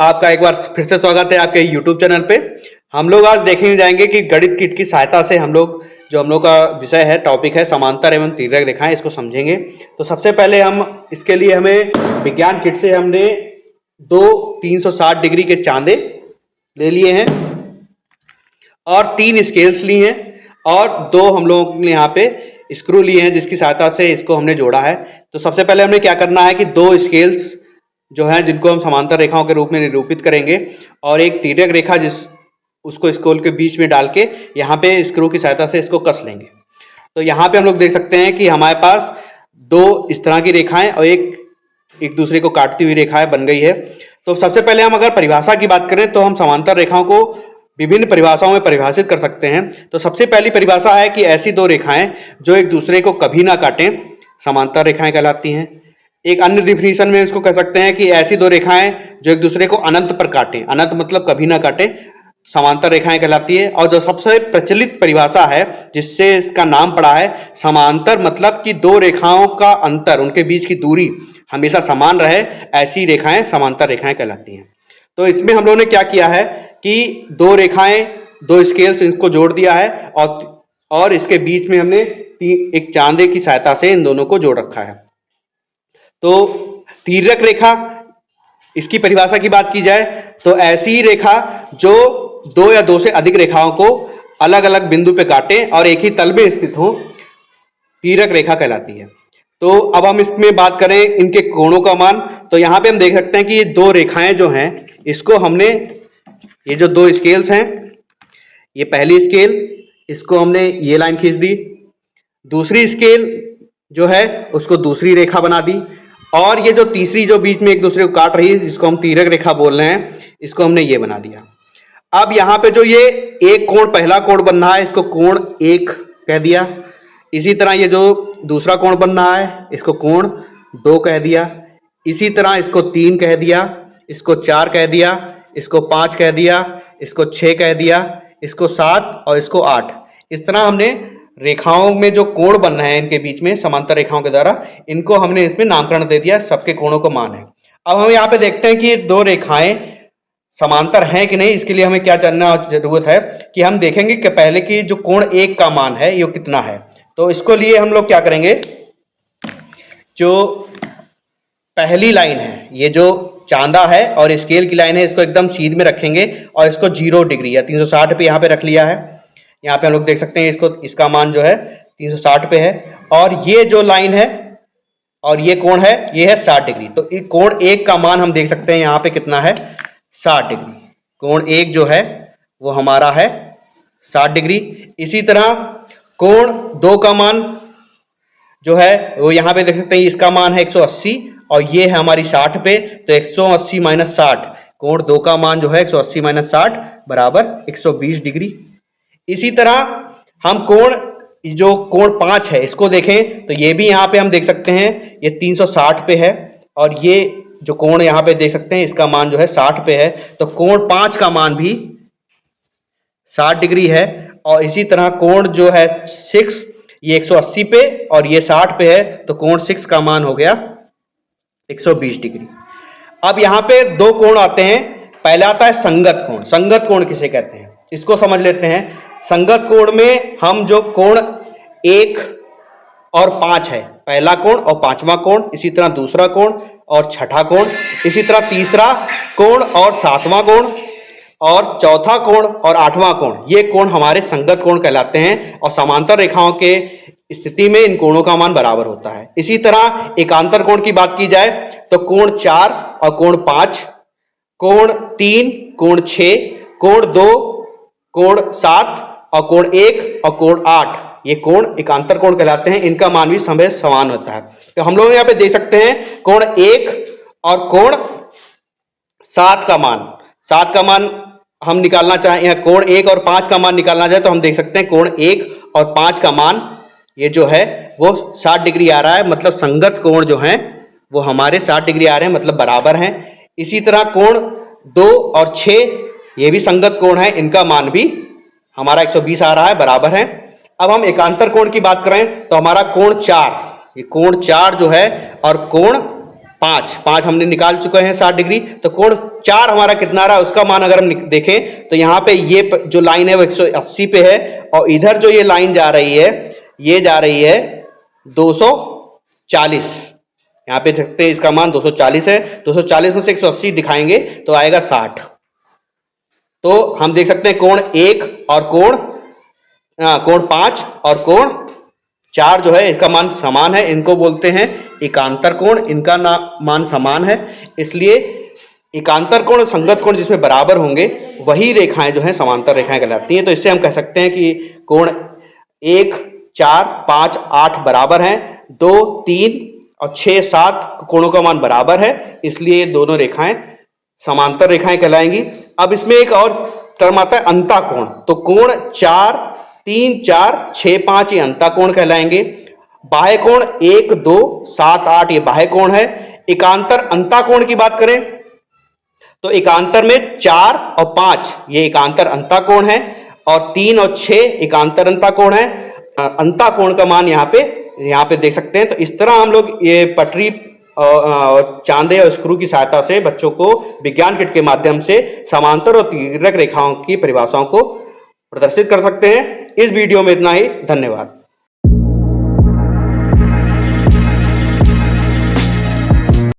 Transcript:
आपका एक बार फिर से स्वागत है आपके YouTube चैनल पे। हम लोग आज देखने जाएंगे कि गणित किट की सहायता से हम लोग का विषय है, टॉपिक है समांतर एवं तिर्यक रेखाएं, इसको समझेंगे। तो सबसे पहले हम इसके लिए हमें विज्ञान किट से हमने दो 360 डिग्री के चांदे ले लिए हैं और 3 स्केल्स ली हैं और 2 हम लोगों ने यहाँ पे स्क्रू लिए हैं जिसकी सहायता से इसको हमने जोड़ा है। तो सबसे पहले हमें क्या करना है कि 2 स्केल्स जो है जिनको हम समांतर रेखाओं के रूप में निरूपित करेंगे और एक तिर्यक रेखा उसको स्केल के बीच में डाल के यहाँ पे स्क्रू की सहायता से इसको कस लेंगे। तो यहाँ पे हम लोग देख सकते हैं कि हमारे पास 2 इस तरह की रेखाएं और एक दूसरे को काटती हुई रेखाएं बन गई है। तो सबसे पहले हम अगर परिभाषा की बात करें तो हम समांतर रेखाओं को विभिन्न परिभाषाओं में परिभाषित कर सकते हैं। तो सबसे पहली परिभाषा है कि ऐसी 2 रेखाएं जो एक दूसरे को कभी ना काटें समांतर रेखाएं कहलाती हैं। एक अन्य डिफिनीशन में इसको कह सकते हैं कि ऐसी 2 रेखाएं जो एक दूसरे को अनंत पर काटें, अनंत मतलब कभी ना काटें, समांतर रेखाएं कहलाती है। और जो सबसे प्रचलित परिभाषा है जिससे इसका नाम पड़ा है समांतर, मतलब कि 2 रेखाओं का अंतर, उनके बीच की दूरी हमेशा समान रहे, ऐसी रेखाएं समांतर रेखाएं कहलाती हैं। तो इसमें हम लोगों ने क्या किया है कि 2 रेखाएं, 2 स्केल्स इनको जोड़ दिया है और इसके बीच में हमने एक चांदे की सहायता से इन दोनों को जोड़ रखा है। तो तिर्यक रेखा, इसकी परिभाषा की बात की जाए तो ऐसी रेखा जो 2 या 2 से अधिक रेखाओं को अलग अलग बिंदु पे काटे और एक ही तल में स्थित हो, तिर्यक रेखा कहलाती है। तो अब हम इसमें बात करें इनके कोणों का मान, तो यहाँ पे हम देख सकते हैं कि ये 2 रेखाएं जो हैं इसको हमने, ये जो 2 स्केल्स हैं, ये पहली स्केल, इसको हमने ये लाइन खींच दी, दूसरी स्केल जो है उसको दूसरी रेखा बना दी और ये जो तीसरी जो बीच में एक दूसरे को काट रही है जिसको हम तिर्यक रेखा बोल रहे हैं, इसको हमने ये बना दिया। अब यहाँ पे जो ये एक कोण, पहला कोण बन रहा है, इसको कोण 1 कह दिया। इसी तरह ये जो दूसरा कोण बन रहा है इसको कोण 2 कह दिया। इसी तरह इसको 3 कह दिया, इसको 4 कह दिया, इसको 5 कह दिया, इसको 6 कह दिया, इसको 7 और इसको 8। इस तरह हमने रेखाओं में जो कोण बन रहे हैं इनके बीच में समांतर रेखाओं के द्वारा, इनको हमने इसमें नामकरण दे दिया, सबके कोणों का मान है। अब हम यहाँ पे देखते हैं कि ये 2 रेखाएं समांतर हैं कि नहीं। इसके लिए हमें क्या जानना जरूरत है कि हम देखेंगे कि पहले की जो कोण 1 का मान है ये कितना है। तो इसको लिए हम लोग क्या करेंगे, जो पहली लाइन है, ये जो चांदा है और स्केल की लाइन है, इसको एकदम सीध में रखेंगे और इसको 0 डिग्री या 360 पे यहाँ पे रख लिया है। यहाँ पे हम लोग देख सकते हैं इसका मान जो है 360 पे है और ये जो लाइन है और ये कोण है ये है 60 डिग्री। तो ये कोण 1 का मान हम देख सकते हैं यहाँ पे कितना है, 60 डिग्री। कोण 1 जो है वो हमारा है 60 डिग्री। इसी तरह कोण 2 का मान जो है वो यहाँ पे देख सकते हैं, इसका मान है 180 और ये है हमारी 60 पे। तो 180 माइनस 60, कोण 2 का मान जो है 180 माइनस 60 बराबर 120 डिग्री। इसी तरह हम जो कोण 5 है इसको देखें तो ये भी यहाँ पे हम देख सकते हैं ये 360 पे है और ये जो कोण यहाँ पे देख सकते हैं इसका मान जो है 60 पे है। तो कोण 5 का मान भी 60 डिग्री है। और इसी तरह कोण जो है 6, ये 180 पे और ये 60 पे है, तो कोण 6 का मान हो गया 120 डिग्री। अब यहाँ पे 2 कोण आते हैं। पहला आता है संगत कोण। संगत कोण किसे कहते हैं इसको समझ लेते हैं। संगत कोण में हम जो कोण 1 और 5 है, पहला कोण और 5वां कोण, इसी तरह दूसरा कोण और छठा कोण, इसी तरह तीसरा कोण और 7वां कोण और चौथा कोण और 8वां कोण, ये कोण हमारे संगत कोण कहलाते हैं और समांतर रेखाओं के स्थिति में इन कोणों का मान बराबर होता है। इसी तरह एकांतर कोण की बात की जाए तो कोण 4 और कोण 5, कोण 3, कोण 6, कोण 2, कोण 7 और कोण 1 और कोण 8, ये कोण एकांतर कोण कहलाते हैं। इनका मान भी समान होता है। तो हम लोग यहाँ पे देख सकते हैं कोण 1 और कोण 7 का मान हम निकालना चाहें, या कोण 1 और 5 का मान निकालना चाहे तो हम देख सकते हैं कोण 1 और 5 का मान ये जो है वो 60 डिग्री आ रहा है, मतलब संगत कोण जो हैं वो हमारे 60 डिग्री आ रहे हैं, मतलब बराबर हैं। इसी तरह कोण 2 और 6 ये भी संगत कोण है, इनका मान भी हमारा 120 आ रहा है, बराबर है। अब हम एकांतर कोण की बात करें तो हमारा कोण 4, ये कोण 4 जो है और कोण 5 हमने निकाल चुके हैं 60 डिग्री। तो कोण 4 हमारा कितना रहा उसका मान अगर हम देखें तो यहाँ पे ये जो लाइन है वो 180 पे है और इधर जो ये लाइन जा रही है ये जा रही है 240। यहाँ पे देखते हैं इसका मान 240 है। 240 में से 180 दिखाएंगे तो आएगा 60। तो हम देख सकते हैं कोण 1 और कोण 5 और कोण 4 जो है इसका मान समान है। इनको बोलते हैं एकांतर कोण, इनका मान समान है। इसलिए एकांतर कोण संगत कोण जिसमें बराबर होंगे वही रेखाएं जो हैं समांतर रेखाएं कहलाती हैं। तो इससे हम कह सकते हैं कि कोण 1, 4, 5, 8 बराबर हैं, 2, 3 और 6, 7 कोणों का मान बराबर है, इसलिए ये दोनों रेखाएं समांतर रेखाएं कहलाएंगी। अब इसमें एक और टर्म आता है अंताकोण। तो कोण 4, 3, 4, 6, 5 ये अंताकोण कहलाएंगे। बाह्य कोण 1, 2, 7, 8 ये बाह्य कोण है। एकांतर अंताकोण की बात करें तो एकांतर में 4 और 5 ये एकांतर अंताकोण है और 3 और 6 एकांतर अंताकोण है। अंताकोण का मान यहाँ पे देख सकते हैं। तो इस तरह हम लोग ये पटरी और चांदे और स्क्रू की सहायता से बच्चों को विज्ञान किट के माध्यम से समांतर और तिर्यक रेखाओं की परिभाषाओं को प्रदर्शित कर सकते हैं। इस वीडियो में इतना ही। धन्यवाद।